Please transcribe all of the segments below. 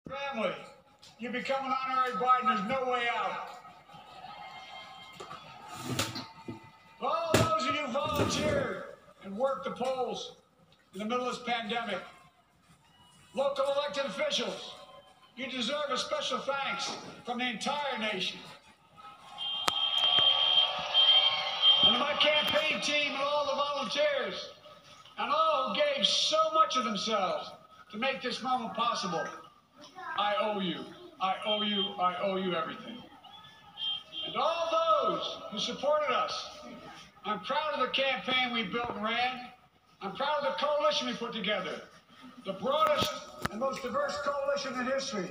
Family, you become an honorary Biden, there's no way out. All those of you who volunteered and worked the polls in the middle of this pandemic, local elected officials, you deserve a special thanks from the entire nation. And to my campaign team and all the volunteers, and all who gave so much of themselves to make this moment possible, I owe you. I owe you. I owe you everything. And all those who supported us, I'm proud of the campaign we built and ran. I'm proud of the coalition we put together. The broadest and most diverse coalition in history.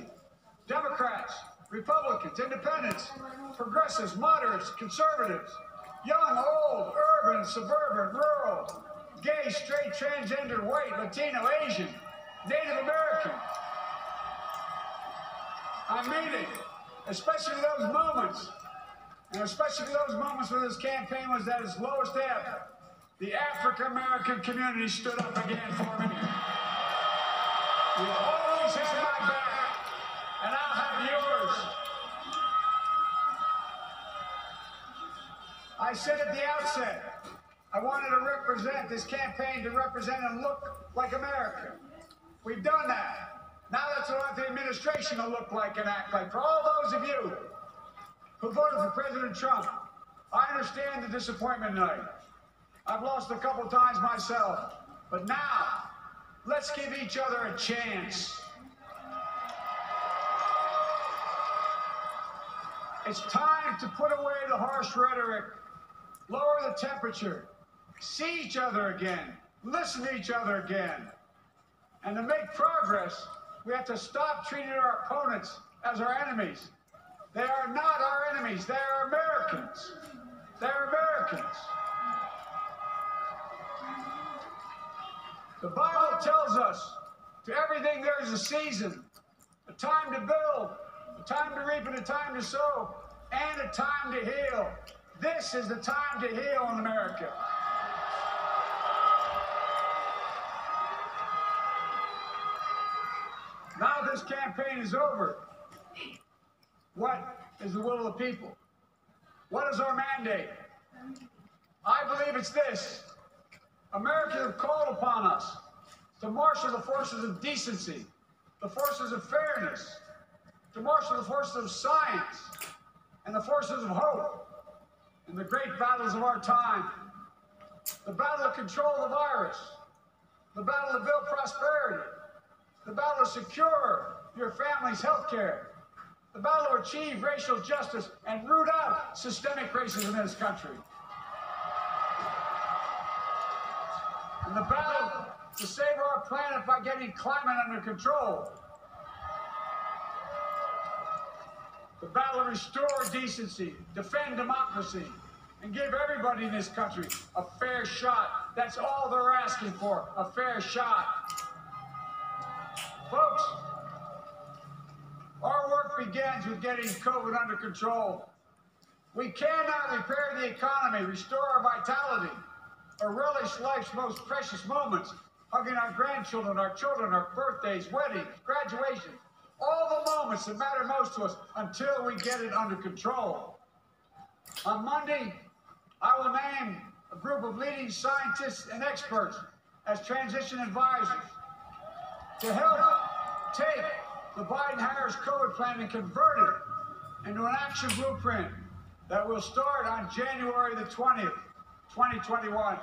Democrats, Republicans, Independents, Progressives, Moderates, Conservatives, young, old, urban, suburban, rural, gay, straight, transgender, white, Latino, Asian, Native American. I mean it, especially those moments, and especially those moments where this campaign was at its lowest ebb. The African-American community stood up again for me. You've always had my back, and I'll have yours. I said at the outset, I wanted to represent this campaign to represent and look like America. We've done that. Now that's what the administration will look like and act like. For all those of you who voted for President Trump, I understand the disappointment tonight. I've lost a couple times myself. But now, let's give each other a chance. It's time to put away the harsh rhetoric, lower the temperature, see each other again, listen to each other again. And to make progress, we have to stop treating our opponents as our enemies. They are not our enemies. They are Americans. They're Americans. The Bible tells us to everything there is a season, a time to build, a time to reap, and a time to sow, and a time to heal. This is the time to heal in America. Now this campaign is over. What is the will of the people? What is our mandate? I believe it's this. Americans have called upon us to marshal the forces of decency, the forces of fairness, to marshal the forces of science, and the forces of hope in the great battles of our time. The battle to control the virus, the battle to build prosperity, the battle to secure your family's health care, the battle to achieve racial justice and root out systemic racism in this country, and the battle to save our planet by getting climate under control, the battle to restore decency, defend democracy, and give everybody in this country a fair shot. That's all they're asking for, a fair shot. Folks, our work begins with getting COVID under control. We cannot repair the economy, restore our vitality, or relish life's most precious moments, hugging our grandchildren, our children, our birthdays, weddings, graduations, all the moments that matter most to us until we get it under control. On Monday, I will name a group of leading scientists and experts as transition advisors to help take the Biden-Harris COVID plan and convert it into an action blueprint that will start on January the 20th, 2021.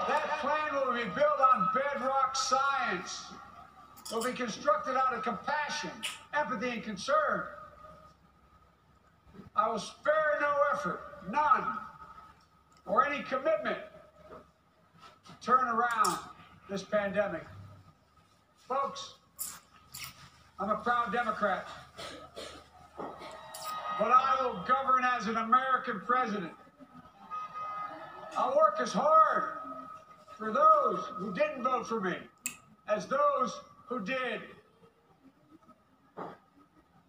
That plan will be built on bedrock science. It will be constructed out of compassion, empathy, and concern. I will spare no effort, none, or any commitment to turn around this pandemic. Folks, I'm a proud Democrat, but I will govern as an American president. I'll work as hard for those who didn't vote for me as those who did.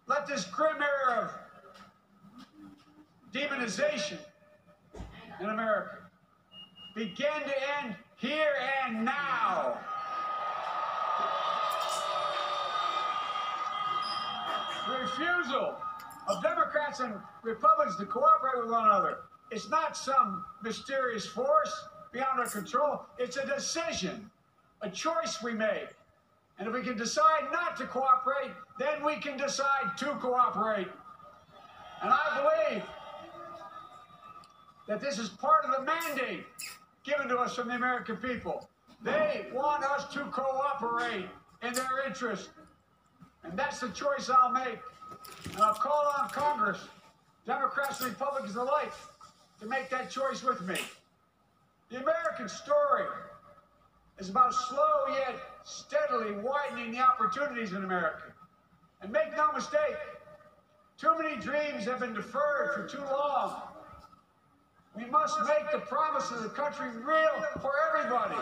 Let this grim era of demonization in America begin to end here and now. refusal of Democrats and Republicans to cooperate with one another. It's not some mysterious force beyond our control. It's a decision, a choice we make. And if we can decide not to cooperate, then we can decide to cooperate. And I believe that this is part of the mandate given to us from the American people. They want us to cooperate in their interest. And that's the choice I'll make. And I'll call on Congress, Democrats and Republicans alike, to make that choice with me. The American story is about slow yet steadily widening the opportunities in America. And make no mistake, too many dreams have been deferred for too long. We must make the promise of the country real for everybody,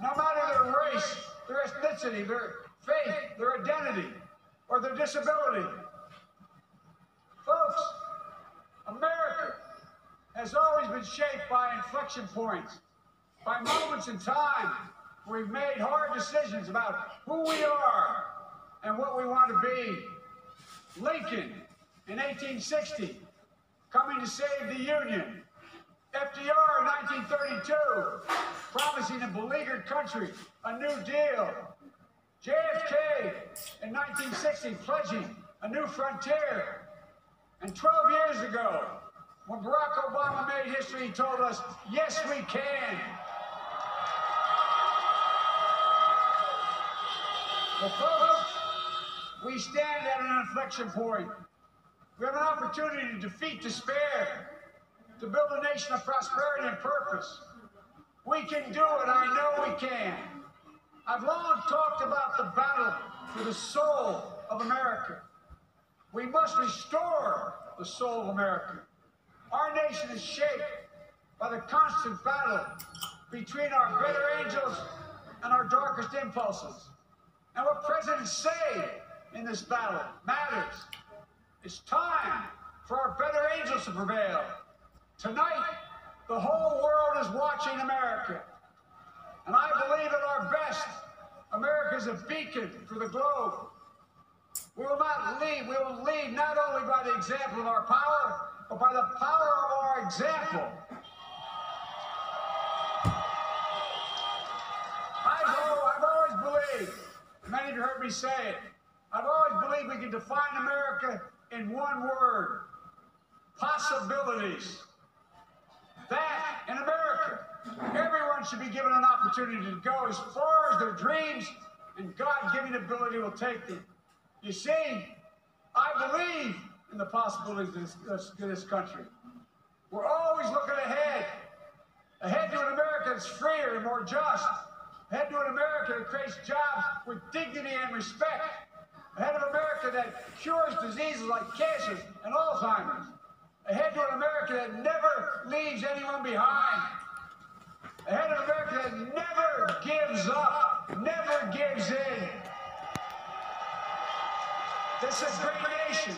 no matter their race, their ethnicity, their faith, their identity, or their disability. Folks, America has always been shaped by inflection points, by moments in time where we've made hard decisions about who we are and what we want to be. Lincoln in 1860, coming to save the Union. FDR in 1932, promising a beleaguered country a new deal. JFK in 1960, pledging a new frontier. And 12 years ago, when Barack Obama made history, he told us, yes, we can. Well, folks, we stand at an inflection point. We have an opportunity to defeat despair, to build a nation of prosperity and purpose. We can do it. I know we can. I've long talked about the battle for the soul of America. We must restore the soul of America. Our nation is shaped by the constant battle between our better angels and our darkest impulses. And what presidents say in this battle matters. It's time for our better angels to prevail. Tonight, the whole world is watching America. And I believe at our best, America is a beacon for the globe. We will lead not only by the example of our power, but by the power of our example. I've always believed, many of you heard me say it, I've always believed we can define America in one word: possibilities. That, in America, everyone should be given an opportunity to go as far as their dreams and God-given ability will take them. You see, I believe in the possibilities of this country. We're always looking ahead to an America that's freer and more just, ahead to an America that creates jobs with dignity and respect, ahead of America that cures diseases like cancer and Alzheimer's, ahead to an America that never leaves anyone behind, ahead of America that never gives up, never gives in. This is a great nation.